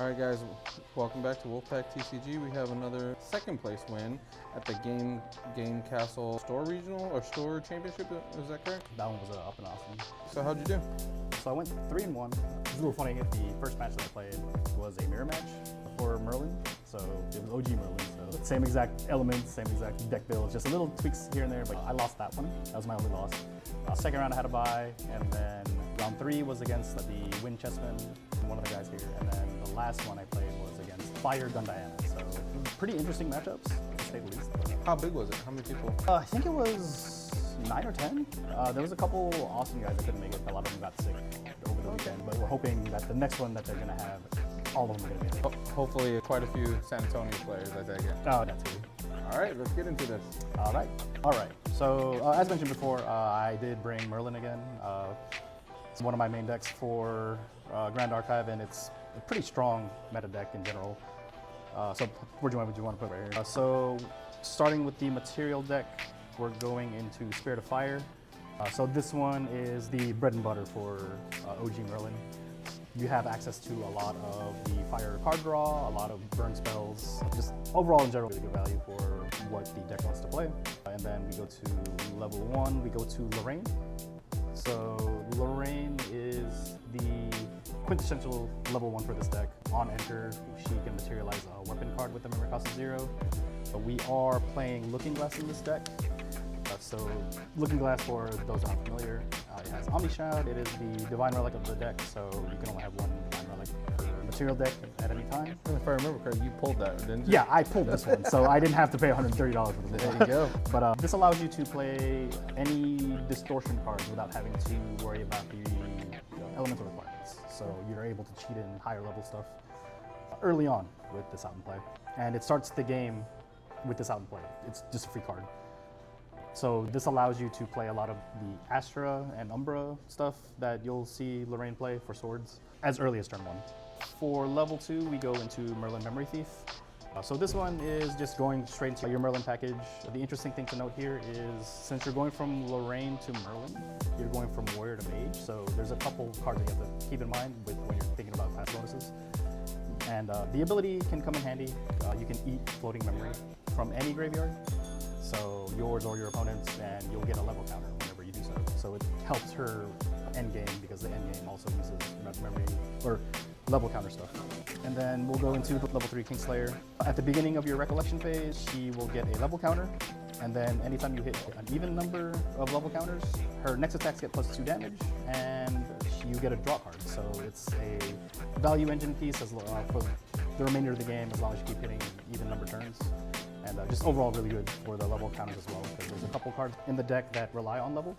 All right, guys, welcome back to Wolfpack TCG. We have another second place win at the GamesKastle Store Regional or Store Championship. Is that correct? That one was up in Austin. So how'd you do? So I went 3-1. It's a little funny. The first match that I played was a mirror match for Merlin. So it was OG Merlin. So same exact elements, same exact deck build, just a little tweaks here and there. But I lost that one. That was my only loss. Second round I had a bye, and then round 3 was against the Wind Chessman, one of the guys here, and then the last one I played was against Fire Gun Diana. So pretty interesting matchups, to say the least. How big was it? How many people? I think it was 9 or 10. There was a couple awesome guys that couldn't make it. A lot of them got sick over the weekend, but we're hoping that the next one that they're gonna have, all of them are gonna be there. Hopefully quite a few San Antonio players, I take it. Oh, that's good. All right, let's get into this. All right. So as mentioned before, I did bring Merlin again. It's one of my main decks for Grand Archive, and it's a pretty strong meta deck in general. So where do you want to put right here? So starting with the material deck, we're going into Spirit of Fire. So this one is the bread and butter for OG Merlin. You have access to a lot of the fire card draw, a lot of burn spells, just overall in general really good value for what the deck wants to play. And then we go to level 1, we go to Lorraine. So Lorraine is the quintessential level 1 for this deck. On enter, she can materialize a weapon card with the memory cost of 0. We are playing Looking Glass in this deck. So Looking Glass, for those aren't familiar, it has Omni Shroud. It is the Divine Relic of the deck, so you can only have one Divine Relic per material deck at any time. If I remember correctly, you pulled that, didn't you? Yeah, I pulled this one, so I didn't have to pay $130 for this. There you go. But this allows you to play any distortion cards without having to worry about the elemental requirements. So you're able to cheat in higher level stuff early on with this out in play. And it starts the game with this out in play. It's just a free card. So this allows you to play a lot of the Astra and Umbra stuff that you'll see Lorraine play for swords as early as turn 1. For level 2, we go into Merlin Memory Thief. So this one is just going straight into your Merlin package. The interesting thing to note here is since you're going from Lorraine to Merlin, you're going from Warrior to Mage. So there's a couple cards that you have to keep in mind when you're thinking about class bonuses. And the ability can come in handy. You can eat floating memory from any graveyard. So yours or your opponent's, and you'll get a level counter whenever you do so. So it helps her end game because the end game also uses memory or level counter stuff. And then we'll go into level 3 Kingslayer. At the beginning of your recollection phase, she will get a level counter. And then anytime you hit an even number of level counters, her next attacks get +2 damage, and you get a draw card. So it's a value engine piece for the remainder of the game as long as you keep hitting even number turns. And just overall really good for the level counters as well, because there's a couple cards in the deck that rely on level.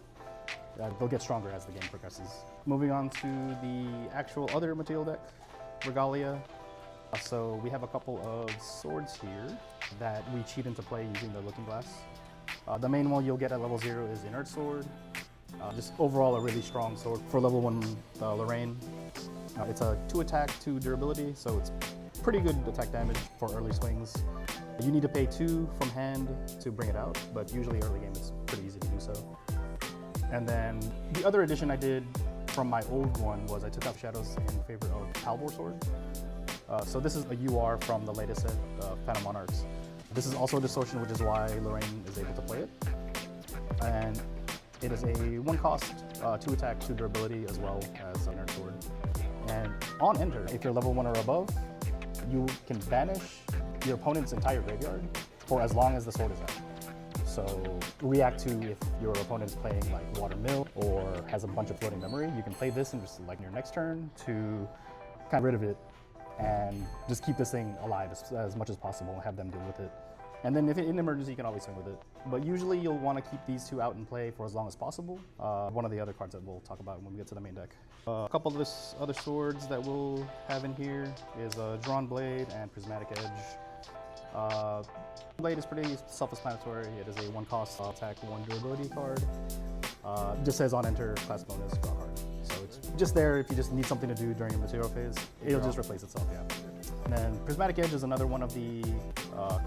They'll get stronger as the game progresses. Moving on to the actual other material deck, Regalia. So we have a couple of swords here that we cheat into play using the Looking Glass. The main one you'll get at level 0 is Inert Sword. Just overall a really strong sword for level 1 Lorraine. It's a 2 attack, 2 durability, so it's pretty good attack damage for early swings. You need to pay 2 from hand to bring it out, but usually early game it's pretty easy to do so. And then the other addition I did from my old one was I took out shadows in favor of Palbor Sword. So this is a UR from the latest set, Phantom Monarchs. This is also a distortion, which is why Lorraine is able to play it. And it is a 1 cost, 2 attack, 2 durability, as well as Inert Sword. And on enter, if you're level 1 or above, you can banish your opponent's entire graveyard for as long as the sword is out. So react to if your opponent's playing like Watermill or has a bunch of floating memory, you can play this and just like your next turn to kind of rid of it and just keep this thing alive as much as possible and have them deal with it. And then if in emergency, you can always swing with it. But usually you'll want to keep these 2 out in play for as long as possible. One of the other cards that we'll talk about when we get to the main deck. A couple of other swords that we'll have in here is Drawn Blade and Prismatic Edge. Blade is pretty self-explanatory. It is a 1 cost attack, 1 durability card. Just says on enter, class bonus, draw card. So it's just there if you just need something to do during your material phase. It'll just replace itself, yeah. And then Prismatic Edge is another one of the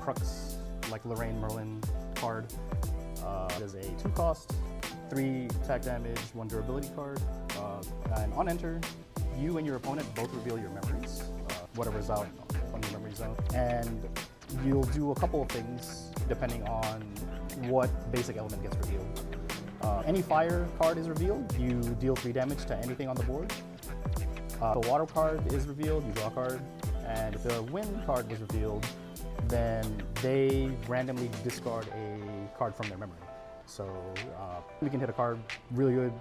Crux, like Lorraine Merlin card. It is a 2 cost, 3 attack damage, 1 durability card. And on enter, you and your opponent both reveal your memories. whatever's out on your memory zone. And you'll do a couple of things depending on what basic element gets revealed. Any fire card is revealed, you deal 3 damage to anything on the board. The water card is revealed, you draw a card. And if the wind card was revealed, then they randomly discard a card from their memory. So we can hit a card really good.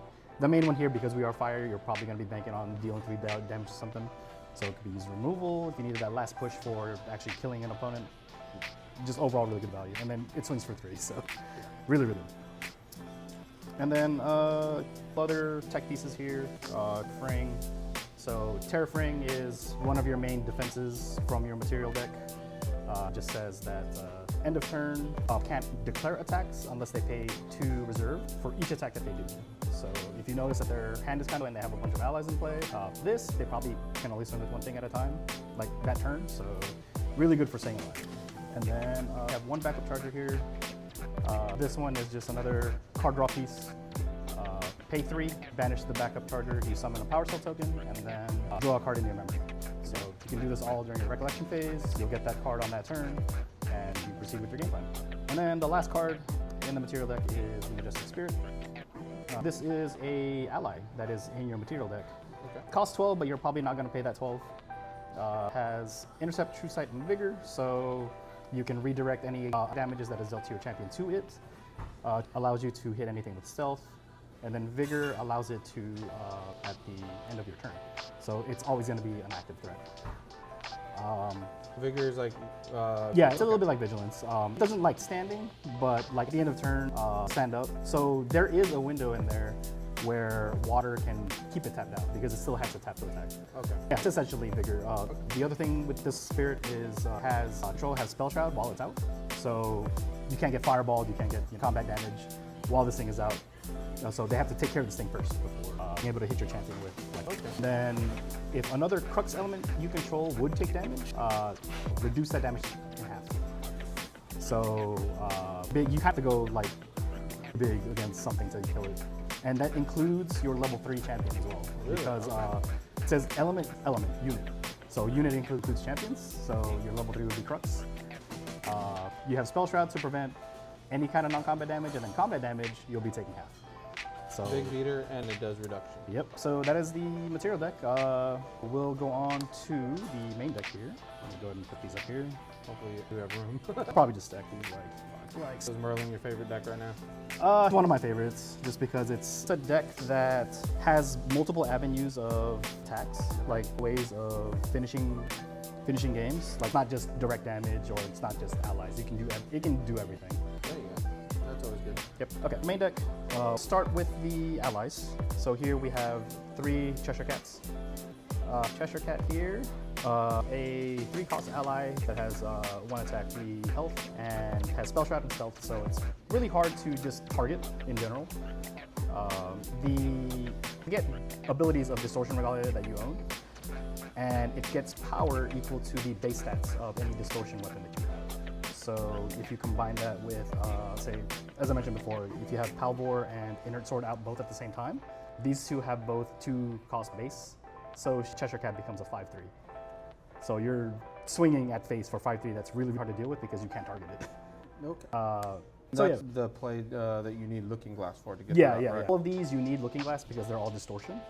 The main one here, because we are fire, you're probably going to be banking on dealing 3 damage to something. So it could be used removal if you needed that last push for actually killing an opponent. Just overall really good value. And then it swings for 3, so really, really good. And then other tech pieces here, Fring. So Terra Fring is one of your main defenses from your material deck. Just says that end of turn can't declare attacks unless they pay 2 reserve for each attack that they do. So if you notice that their hand is kind of and they have a bunch of allies in play, they probably can only swing with 1 thing at a time, like that turn. So really good for staying alive. And then we have 1 backup charger here. This one is just another card draw piece. Pay 3, banish the backup charger, you summon a power cell token, and then draw a card in your memory. So you can do this all during your recollection phase. You'll get that card on that turn, and you proceed with your game plan. And then the last card in the material deck is the Majestic Spirit. This is a ally that is in your material deck. Okay. Costs 12, but you're probably not going to pay that 12. Has Intercept, True Sight, and Vigor, so you can redirect any damages that is dealt to your champion to it. Allows you to hit anything with stealth. And then Vigor allows it to at the end of your turn. So it's always going to be an active threat. Vigor is like... yeah, it's a little bit like Vigilance. It doesn't like standing, but like at the end of turn, stand up. So there is a window in there where water can keep it tapped out because it still has to tap to attack. Okay. Yeah, it's essentially Vigor. The other thing with this spirit is control has Spell Shroud while it's out. So you can't get fireballed, you can't get combat damage while this thing is out. So they have to take care of this thing first before being able to hit your champion with. Then if another Crux element you control would take damage, reduce that damage in half. So you have to go like big against something to kill it. And that includes your level 3 champion as well. Really? Because it says element, unit. So unit includes champions, so your level 3 would be Crux. You have Spell Shroud to prevent any kind of non-combat damage, and then combat damage, you'll be taking half. So, big beater, and it does reduction. Yep, so that is the material deck. We'll go on to the main deck here. Let me go ahead and put these up here. Hopefully you have room. Probably just stack these like. Is Merlin your favorite deck right now? One of my favorites, just because it's a deck that has multiple avenues of attacks, like ways of finishing games, like not just direct damage or it's not just allies. It can do everything. There you go. That's always good. Yep. Okay. Main deck. Start with the allies. So here we have 3 Cheshire Cats. Cheshire Cat here, a 3-cost ally that has 1 attack, 3 health, and has Spell Shroud and Stealth. So it's really hard to just target in general. You get abilities of Distortion Regalia that you own, and it gets power equal to the base stats of any distortion weapon that you have. So if you combine that with, say, as I mentioned before, if you have Palvor and Inert Sword out both at the same time, these 2 have both 2-cost base, so Cheshire Cat becomes a 5/3. So you're swinging at face for 5/3 that's really hard to deal with because you can't target it. Okay. So that's the play that you need Looking Glass for to get yeah, that, yeah, right? yeah. All of these you need Looking Glass because they're all distortion.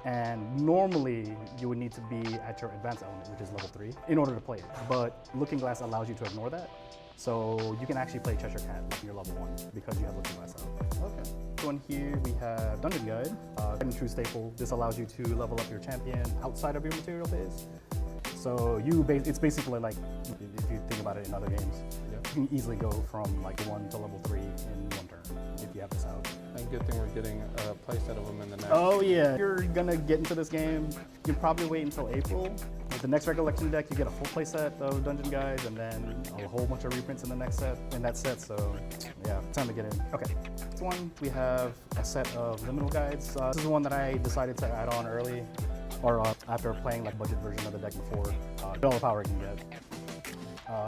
And normally you would need to be at your advanced element, which is level 3, in order to play it. But Looking Glass allows you to ignore that. So you can actually play Cheshire Cat like you're level 1 because you have Looking Glass out. Okay. This one here we have Dungeon Guide, and true staple. This allows you to level up your champion outside of your material phase. So it's basically like, if you think about it in other games, you can easily go from like 1 to level 3 in 1 turn if you have this out. And good thing we're getting a playset of them in the next. Oh yeah. If you're gonna get into this game, you can probably wait until April. With the next recollection deck, you get a full playset of Dungeon Guides and then a whole bunch of reprints in that set. So yeah, time to get in. Okay. Next one, we have a set of Liminal Guides. This is one that I decided to add on early, or after playing like budget version of the deck before. Get all the power I can get.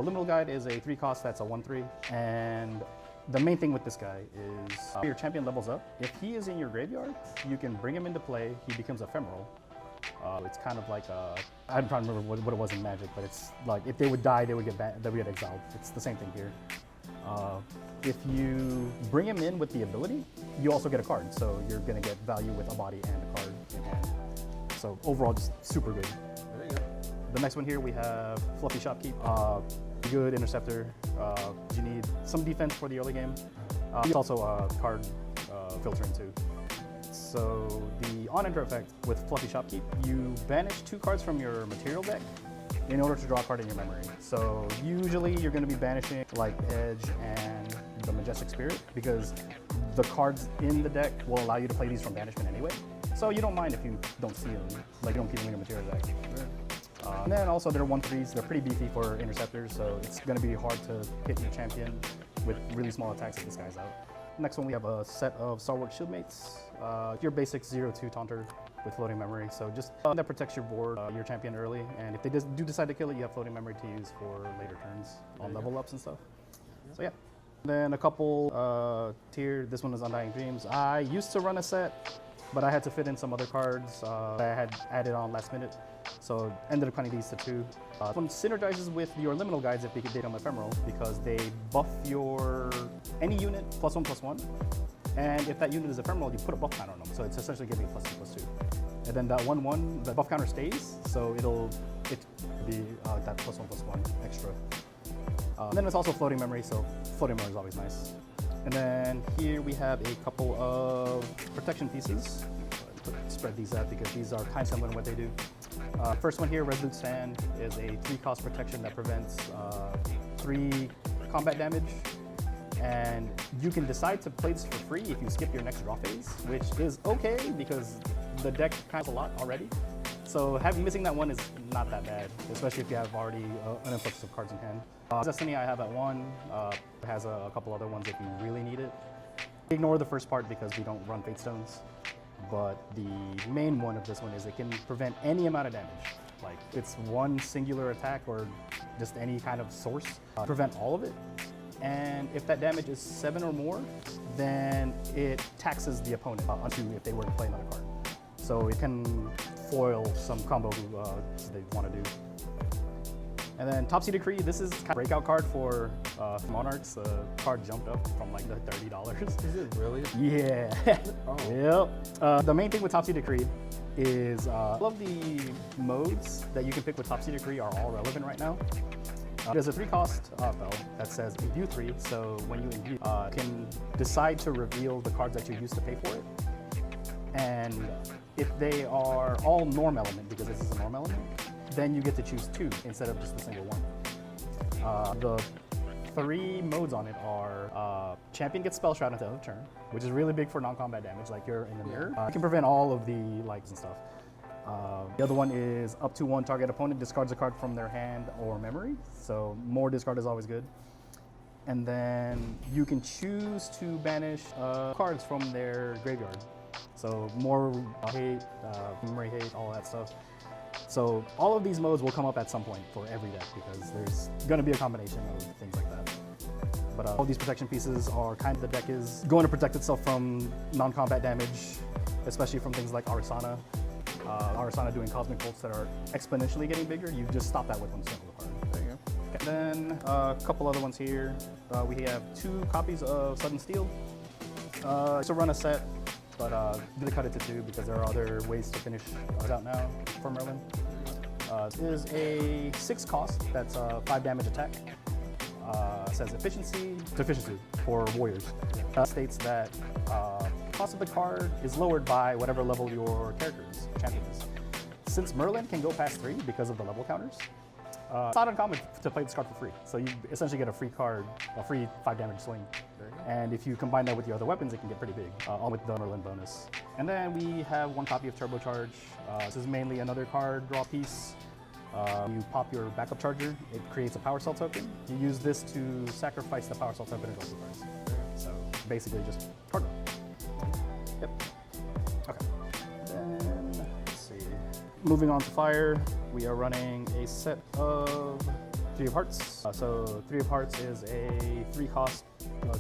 Liminal Guide is a 3-cost that's a 1/3, and the main thing with this guy is your champion levels up. If he is in your graveyard, you can bring him into play. He becomes ephemeral. It's kind of like I'm trying to remember what it was in Magic, but it's like if they would die, they would get exiled. It's the same thing here. If you bring him in with the ability, you also get a card. So you're gonna get value with a body and a card in hand. So overall, just super good. Very good. The next one here, we have Fluffy Shopkeep. Good interceptor. You need some defense for the early game. It's also card filtering too. So the on-enter effect with Fluffy Shopkeep, you banish 2 cards from your material deck in order to draw a card in your memory. So usually you're going to be banishing like Edge and the Majestic Spirit because the cards in the deck will allow you to play these from banishment anyway. So you don't mind if you don't see them, like you don't keep them in your material deck. And then also they're 1/3s, they're pretty beefy for interceptors, so it's going to be hard to hit your champion with really small attacks if this guy's out. Next one, we have a set of Stalwart Shieldmates. Your basic 0/2 taunter with floating memory. So just that protects your board, your champion early. And if they do decide to kill it, you have floating memory to use for later turns on level ups and stuff. So yeah. Then a couple tier. This one is Undying Dreams. I used to run a set, but I had to fit in some other cards that I had added on last minute. So ended up cutting these to 2. This one synergizes with your liminal guides if they become ephemeral because they buff your any unit +1/+1. And if that unit is ephemeral, you put a buff counter on them. So it's essentially giving you +2/+2. And then that 1/1, the buff counter stays, so it'll be that +1/+1 extra. And then it's also floating memory, so floating memory is always nice. And then here we have a couple of protection pieces. Spread these out because these are kind of similar to what they do. First one here, Resolute Stand, is a 3-cost protection that prevents 3 combat damage. And you can decide to play this for free if you skip your next draw phase, which is okay because the deck has a lot already. So missing that one is not that bad, especially if you have already an influx of cards in hand. Destiny I have at 1, it has a couple other ones if you really need it. Ignore the first part because we don't run Fate Stones. But the main one of this one is it can prevent any amount of damage. Like it's one singular attack or just any kind of source, prevent all of it. And if that damage is 7 or more, then it taxes the opponent onto if they were to play another card. So it can foil some combo they want to do. And then Topsy Decree, this is kind of a breakout card for Monarchs. The card jumped up from like the $30. Is it really? Yeah. Oh. Yep. The main thing with Topsy Decree is all of the modes that you can pick with Topsy Decree are all relevant right now. There's a 3-cost spell that says Imbue 3, so when you imbue, you can decide to reveal the cards that you used to pay for it. And if they are all norm element, because this is a norm element, then you get to choose 2 instead of just a single one. The 3 modes on it are Champion gets Spell Shroud until end of turn, which is really big for non-combat damage, like you're in the mirror. You can prevent all of the likes and stuff. The other one is up to 1 target opponent discards a card from their hand or memory, so more discard is always good. And then you can choose to banish cards from their graveyard. So more hate, memory hate, all that stuff. So all of these modes will come up at some point for every deck because there's going to be a combination of things like that. But all these protection pieces are kind of the deck is going to protect itself from non-combat damage, especially from things like Arisana. Arisana doing Cosmic Bolts that are exponentially getting bigger. You just stop that with one single card. There you go. Okay. Then a couple other ones here. We have 2 copies of Sudden Steel. To run a set, but they cut it to 2 because there are other ways to finish it out now for Merlin. This is a 6-cost, that's a 5 damage attack. It says efficiency for warriors. States that cost of the card is lowered by whatever level your character's champion is. Since Merlin can go past 3 because of the level counters, it's not uncommon to play this card for free. So you essentially get a free card, a free 5 damage swing. And if you combine that with your other weapons, it can get pretty big, all with the Merlin bonus. And then we have 1 copy of Turbocharge. This is mainly another card draw piece. You pop your backup charger, it creates a power cell token. You use this to sacrifice the power cell token and draw 2 cards. So basically just card draw. Yep. Okay. Then let's see. Moving on to fire, we are running a set of 3 of Hearts. So 3 of Hearts is a 3-cost,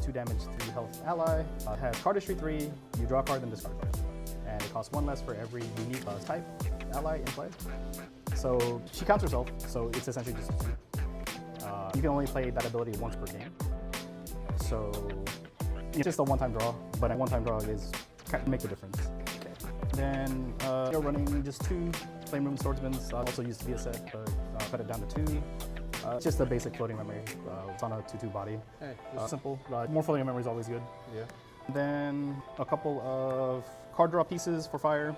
2 damage, 3 health ally. It has cardistry 3, you draw a card, then discard a card. And it costs 1 less for every unique type. ally in play. So she counts herself, so it's essentially just 2. You can only play that ability once per game. So it's just a one-time draw, but a one-time draw can make the difference. Then you're running just 2 Flame Room Swordsmen. Also used to be a set, but cut it down to 2. It's just a basic floating memory. It's on a 2/2 body. Hey, simple. More floating memory is always good. Yeah. Then a couple of card draw pieces for fire.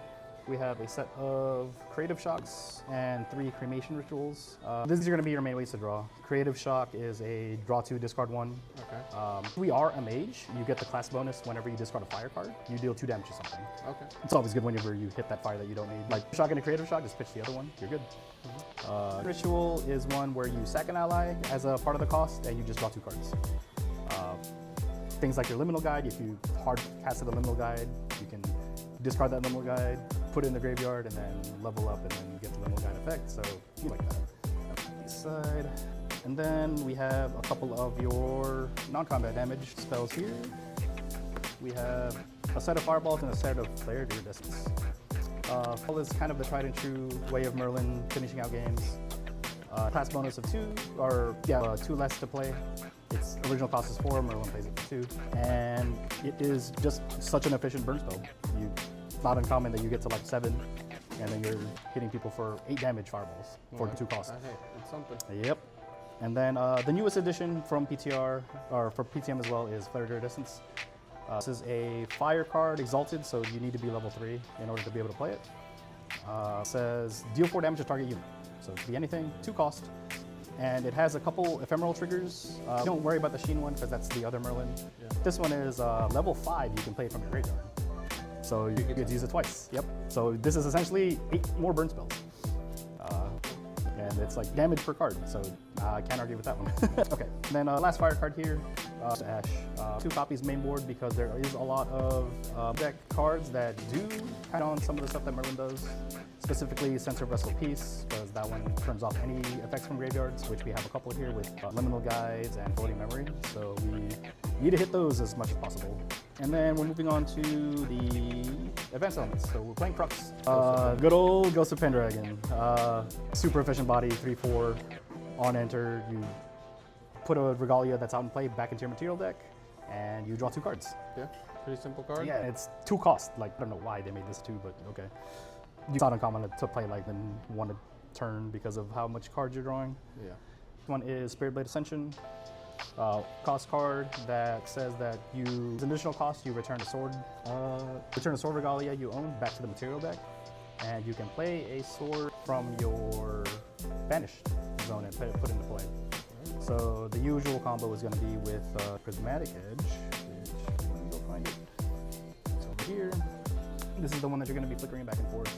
We have a set of Creative Shocks and 3 Cremation Rituals. These are going to be your main ways to draw. Creative Shock is a draw 2, discard 1. Okay. We are a mage. You get the class bonus whenever you discard a fire card. You deal 2 damage to something. Okay. It's always good whenever you hit that fire that you don't need. Like Shock and a Creative Shock, just pitch the other one. You're good. Ritual is one where you sack an ally as a part of the cost and you just draw 2 cards. Things like your Liminal Guide, if you hard casted a Liminal Guide, you can discard that Liminal Guide, put it in the graveyard, and then level up and then get the Liminal Guide effect. So you like that. This side. And then we have a couple of your non-combat damage spells here. We have a set of fireballs and a set of Flare to Iridescence. Fall is kind of the tried and true way of Merlin finishing out games. Class bonus of 2, or 2 less to play. Its original cost is 4, Merlin plays it for 2. And it is just such an efficient burn spell. It's not uncommon that you get to like 7, and then you're hitting people for 8 damage fireballs for 2 costs. Hey, it's something. Yep. And then the newest addition from PTR, or for PTM as well, is Flare to Iridescence. This is a fire card, Exalted, so you need to be level 3 in order to be able to play it. It says deal 4 damage to target unit. So it could be anything, 2 cost. And it has a couple ephemeral triggers. Don't worry about the Sheen one because that's the other Merlin. Yeah. This one is level 5, you can play it from your graveyard. So you get to use it twice. Yep. So this is essentially 8 more burn spells. And it's like damage per card, so I can't argue with that one. Okay, then last fire card here, Ash. 2 copies main board because there is a lot of deck cards that do kind of on some of the stuff that Merlin does. Specifically Censor Vessel Piece, because that one turns off any effects from graveyards, which we have a couple here with Liminal Guides and Floating Memory. So we need to hit those as much as possible. And then we're moving on to the advanced elements. So we're playing Crux. Good old Ghost of Pendragon. Super efficient body, 3/4. On enter, you put a Regalia that's out in play back into your material deck, and you draw 2 cards. Yeah, pretty simple card. Yeah, it's 2 cost. Like, I don't know why they made this 2, but okay. It's not uncommon to play like in 1 a turn because of how much cards you're drawing. Yeah. This one is Spirit Blade Ascension. Cost card that says that as an additional cost, you return a sword. Return a sword regalia you own back to the material deck, and you can play a sword from your banished zone and put it into play. So the usual combo is going to be with Prismatic Edge, which let me go find it. It's over here. This is the one that you're going to be flickering back and forth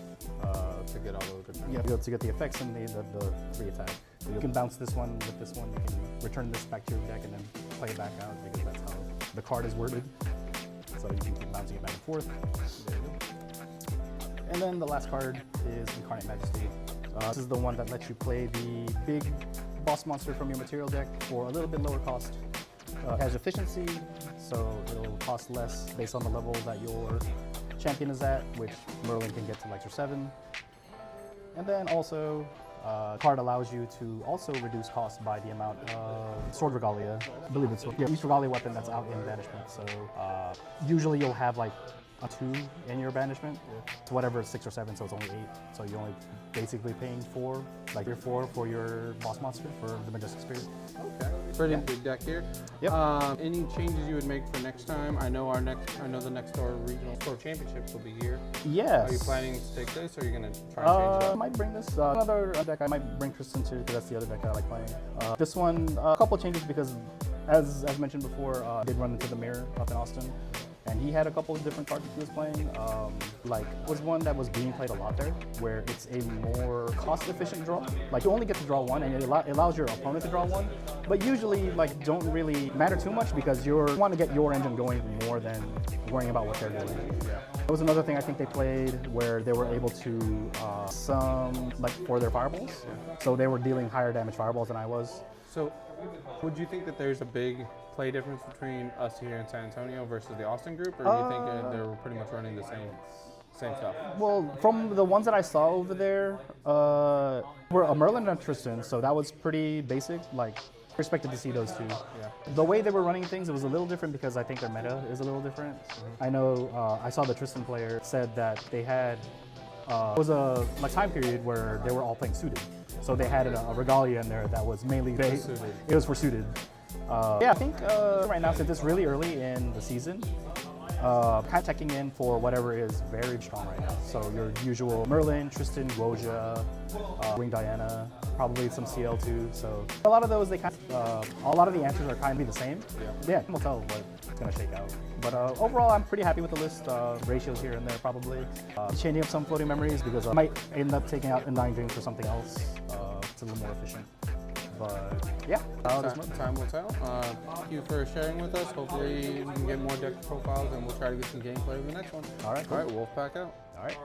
to get all those good things. Yeah, to get the effects and the 3 attack. So you can bounce this one with this one. You can return this back to your deck and then play it back out because that's how the card is worded. So you can keep bouncing it back and forth. There you go. And then the last card is Incarnate Majesty. This is the one that lets you play the big boss monster from your material deck for a little bit lower cost. It has efficiency, so it'll cost less based on the level that your champion is at, which Merlin can get to like your 7. And then also, card allows you to also reduce cost by the amount of Sword Regalia. I believe it's each Regalia weapon that's out in banishment. So usually you'll have like a 2 in your banishment. It's whatever, 6 or 7, so it's only 8. So you're only basically paying 4, like your 4 for your boss monster for the Majestic Spirit. Okay, pretty big deck here. Yep. Any changes you would make for next time? I know the next door regional store championships will be here. Yes. Are you planning to take this, or are you gonna try and change it I up? might bring this. Another deck I might bring Tristan to, because that's the other deck I like playing. This one, a couple of changes because, as mentioned before, I did run into the Mirror up in Austin. And he had a couple of different cards that he was playing. Was one that was being played a lot there, where it's a more cost-efficient draw. Like you only get to draw 1, and it allows your opponent to draw 1. But usually, like, don't really matter too much because you want to get your engine going more than worrying about what they're doing. Yeah. That was another thing I think they played where they were able to for their fireballs. Yeah. So they were dealing higher damage fireballs than I was. So, would you think that there's a big play difference between us here in San Antonio versus the Austin group, or do you think they were pretty much running the Same stuff. Well, from the ones that I saw over there, were a Merlin and a Tristan, so that was pretty basic. Like, expected to see those two. Yeah. The way they were running things, it was a little different because I think their meta is a little different. I know I saw the Tristan player said that they had it was a time period where they were all playing suited, so they had a regalia in there that was mainly suited. It was for suited. Yeah, I think right now, since it's really early in the season, kind of checking in for whatever is very strong right now. So your usual Merlin, Tristan, Woja, Wing Diana, probably some CL2. So a lot of those, they kind of, a lot of the answers are kind of the same. Yeah, we'll tell what's going to shake out. But overall, I'm pretty happy with the list. Ratios here and there, probably. Changing up some floating memories because I might end up taking out Undying Dreams for something else. It's a little more efficient. But yeah, time will tell. Thank you for sharing with us. Hopefully we can get more deck profiles and we'll try to get some gameplay in the next one. All right, cool. All right, Wolfpack out. All right.